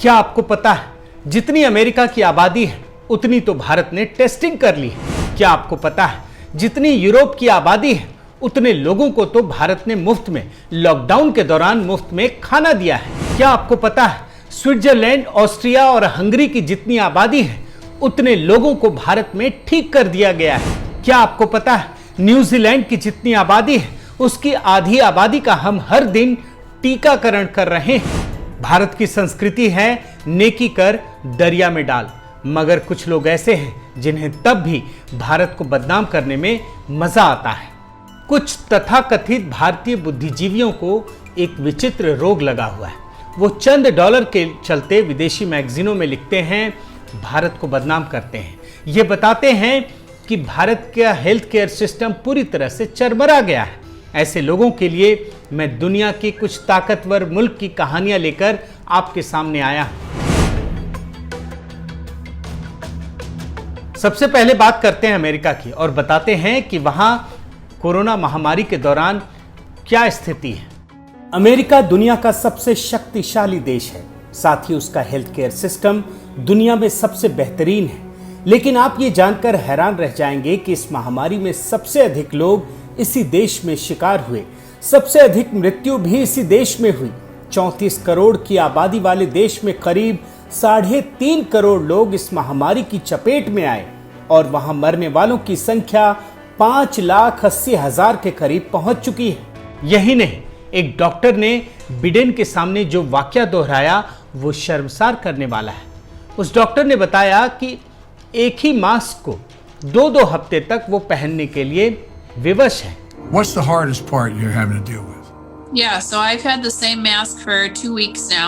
क्या आपको पता है जितनी अमेरिका की आबादी है उतनी तो भारत ने टेस्टिंग कर ली है। क्या आपको पता है जितनी यूरोप की आबादी है उतने लोगों को तो भारत ने मुफ्त में लॉकडाउन के दौरान मुफ्त में खाना दिया है। क्या आपको पता है स्विट्जरलैंड, ऑस्ट्रिया और हंगरी की जितनी आबादी है उतने लोगों को भारत में ठीक कर दिया गया है। क्या आपको पता है न्यूजीलैंड की जितनी आबादी है उसकी आधी आबादी का हम हर दिन टीकाकरण कर रहे हैं। भारत की संस्कृति है नेकी कर दरिया में डाल, मगर कुछ लोग ऐसे हैं जिन्हें तब भी भारत को बदनाम करने में मजा आता है। कुछ तथाकथित भारतीय बुद्धिजीवियों को एक विचित्र रोग लगा हुआ है। वो चंद डॉलर के चलते विदेशी मैगजीनों में लिखते हैं, भारत को बदनाम करते हैं। ये बताते हैं कि भारत का हेल्थ केयर सिस्टम पूरी तरह से चरमरा गया है। ऐसे लोगों के लिए मैं दुनिया के कुछ ताकतवर मुल्क की कहानियां लेकर आपके सामने आया हूं। सबसे पहले बात करते हैं अमेरिका की और बताते हैं कि वहां कोरोना महामारी के दौरान क्या स्थिति है। अमेरिका दुनिया का सबसे शक्तिशाली देश है, साथ ही उसका हेल्थ केयर सिस्टम दुनिया में सबसे बेहतरीन है। लेकिन आप ये जानकर हैरान रह जाएंगे कि इस महामारी में सबसे अधिक लोग इसी देश में शिकार हुए, सबसे अधिक मृत्यु भी इसी देश में हुई। 34 करोड़ की आबादी वाले देश में करीब 3.5 करोड़ लोग इस महामारी की चपेट में आए और वहां मरने वालों की संख्या 5,80,000 के करीब पहुंच चुकी है। यही नहीं, एक डॉक्टर ने बिडेन के सामने जो वाकया दोहराया वो शर्मसार करने वाला है। उस डॉक्टर ने बताया कि एक ही मास्क को 2-2 हफ्ते तक वो पहनने के लिए विवश है। What's the hardest part you're having to deal with? Yeah, so I've had the same mask for 2 weeks now.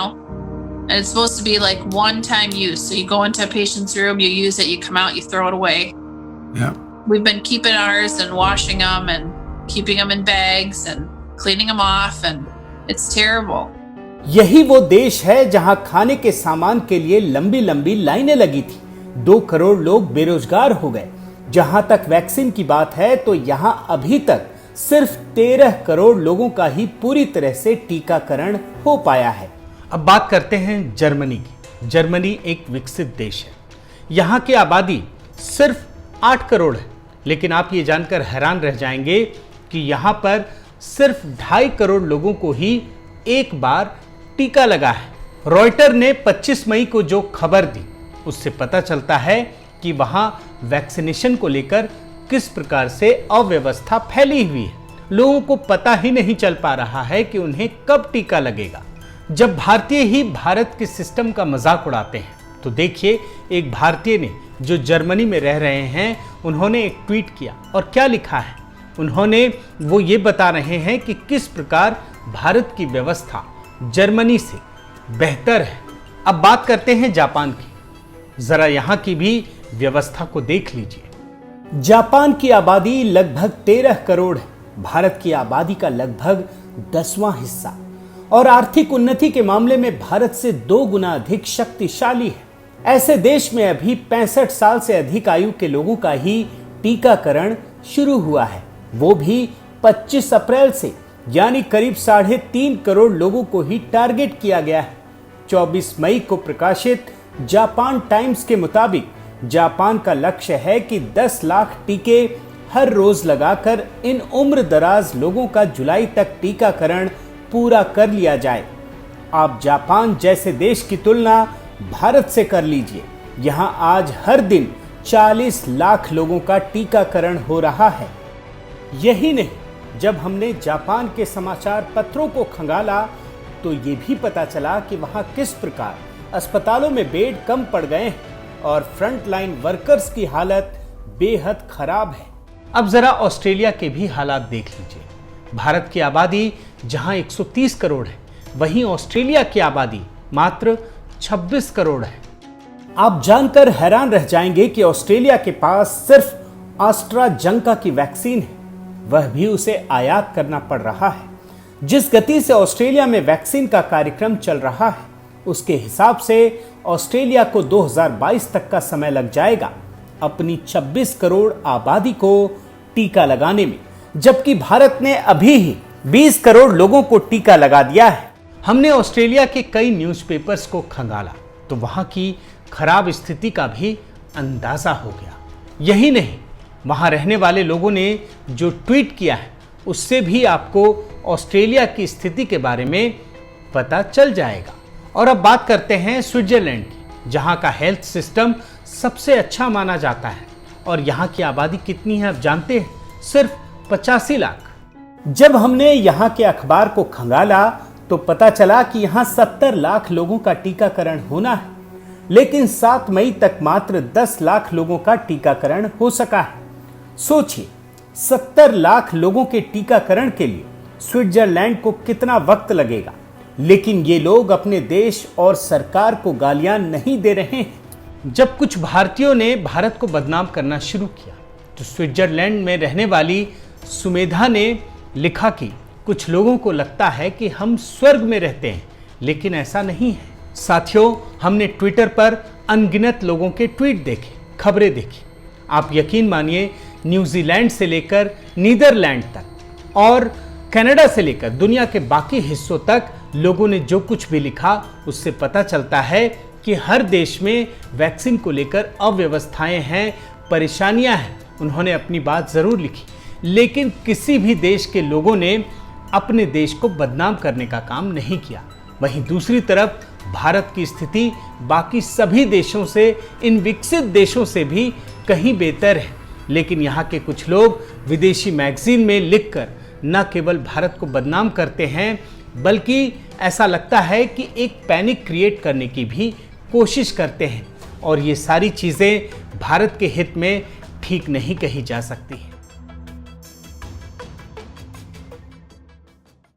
And it's supposed to be like one-time use. So you go into a patient's room, you use it, you come out, you throw it away. Yeah. We've been keeping ours and washing them and keeping them in bags and cleaning them off, and it's terrible. यही वो देश है जहां खाने के सामान के लिए लंबी लंबी लाइनें लगी थी। 2 करोड़ लोग बेरोजगार हो गए। जहां तक वैक्सीन की बात है तो यहां अभी तक सिर्फ 13 करोड़ लोगों का ही पूरी तरह से टीकाकरण हो पाया है। अब बात करते हैं जर्मनी की। जर्मनी एक विकसित देश है। यहां की आबादी सिर्फ 8 करोड़ है, लेकिन आप ये जानकर हैरान रह जाएंगे कि यहां पर सिर्फ 2.5 करोड़ लोगों को ही एक बार टीका लगा है। रॉयटर ने 25 मई को जो खबर दी उससे पता चलता है कि वहां वैक्सीनेशन को लेकर किस प्रकार से अव्यवस्था फैली हुई है। लोगों को पता ही नहीं चल पा रहा है कि उन्हें कब टीका लगेगा। जब भारतीय ही भारत के सिस्टम का मजाक उड़ाते हैं तो देखिए, एक भारतीय ने जो जर्मनी में रह रहे हैं उन्होंने एक ट्वीट किया और क्या लिखा है। उन्होंने वो ये बता रहे हैं कि किस प्रकार भारत की व्यवस्था जर्मनी से बेहतर है। अब बात करते हैं जापान की। जरा यहां की भी व्यवस्था को देख लीजिए। जापान की आबादी लगभग 13 करोड़ है, भारत की आबादी का लगभग 10वां हिस्सा, और आर्थिक उन्नति के मामले में भारत से 2 गुना अधिक शक्तिशाली है। ऐसे देश में अभी 65 साल से अधिक आयु के लोगों का ही टीकाकरण शुरू हुआ है, वो भी 25 अप्रैल से, यानी करीब 3.5 करोड़ लोगों को ही टारगेट किया गया है। 24 मई को प्रकाशित जापान टाइम्स के मुताबिक जापान का लक्ष्य है कि 10 लाख टीके हर रोज लगाकर इन उम्र दराज लोगों का जुलाई तक टीकाकरण पूरा कर लिया जाए। आप जापान जैसे देश की तुलना भारत से कर लीजिए। यहां आज हर दिन 40 लाख लोगों का टीकाकरण हो रहा है। यही नहीं, जब हमने जापान के समाचार पत्रों को खंगाला तो ये भी पता चला कि वहां किस प्रकार अस्पतालों में बेड कम पड़ गए हैं और फ्रंटलाइन वर्कर्स की हालत बेहद खराब है। अब जरा ऑस्ट्रेलिया के भी हालात देख लीजिए। भारत की आबादी जहां 130 करोड़ है, वहीं ऑस्ट्रेलिया की आबादी मात्र 26 करोड़ है। आप जानकर हैरान रह जाएंगे कि ऑस्ट्रेलिया के पास सिर्फ एस्ट्राजेनेका की वैक्सीन है, वह भी उसे आयात करना पड़ रहा है। जिस गति से ऑस्ट्रेलिया में वैक्सीन का कार्यक्रम चल रहा है उसके हिसाब से ऑस्ट्रेलिया को 2022 तक का समय लग जाएगा अपनी 26 करोड़ आबादी को टीका लगाने में, जबकि भारत ने अभी ही 20 करोड़ लोगों को टीका लगा दिया है। हमने ऑस्ट्रेलिया के कई न्यूज़पेपर्स को खंगाला तो वहाँ की खराब स्थिति का भी अंदाज़ा हो गया। यही नहीं, वहाँ रहने वाले लोगों ने जो ट्वीट किया है उससे भी आपको ऑस्ट्रेलिया की स्थिति के बारे में पता चल जाएगा। और अब बात करते हैं स्विट्जरलैंड की, जहाँ का हेल्थ सिस्टम सबसे अच्छा माना जाता है। और यहाँ की आबादी कितनी है आप जानते हैं? सिर्फ 85 लाख। जब हमने यहाँ के अखबार को खंगाला तो पता चला कि यहाँ 70 लाख लोगों का टीकाकरण होना है, लेकिन 7 मई तक मात्र 10 लाख लोगों का टीकाकरण हो सका है। सोचिए, 70 लाख लोगों के टीकाकरण के लिए स्विट्जरलैंड को कितना वक्त लगेगा। लेकिन ये लोग अपने देश और सरकार को गालियां नहीं दे रहे हैं। जब कुछ भारतीयों ने भारत को बदनाम करना शुरू किया तो स्विट्जरलैंड में रहने वाली सुमेधा ने लिखा कि कुछ लोगों को लगता है कि हम स्वर्ग में रहते हैं, लेकिन ऐसा नहीं है। साथियों, हमने ट्विटर पर अनगिनत लोगों के ट्वीट देखे, खबरें देखी। आप यकीन मानिए, न्यूजीलैंड से लेकर नीदरलैंड तक और कनाडा से लेकर दुनिया के बाकी हिस्सों तक लोगों ने जो कुछ भी लिखा, उससे पता चलता है कि हर देश में वैक्सीन को लेकर अव्यवस्थाएं हैं, परेशानियां हैं। उन्होंने अपनी बात जरूर लिखी, लेकिन किसी भी देश के लोगों ने अपने देश को बदनाम करने का काम नहीं किया। वहीं दूसरी तरफ भारत की स्थिति बाकी सभी देशों से, इन विकसित देशों से भी कहीं बेहतर है। लेकिन यहाँ के कुछ लोग विदेशी मैगजीन में लिखकर न केवल भारत को बदनाम करते हैं, बल्कि ऐसा लगता है कि एक पैनिक क्रिएट करने की भी कोशिश करते हैं। और ये सारी चीज़ें भारत के हित में ठीक नहीं कही जा सकती।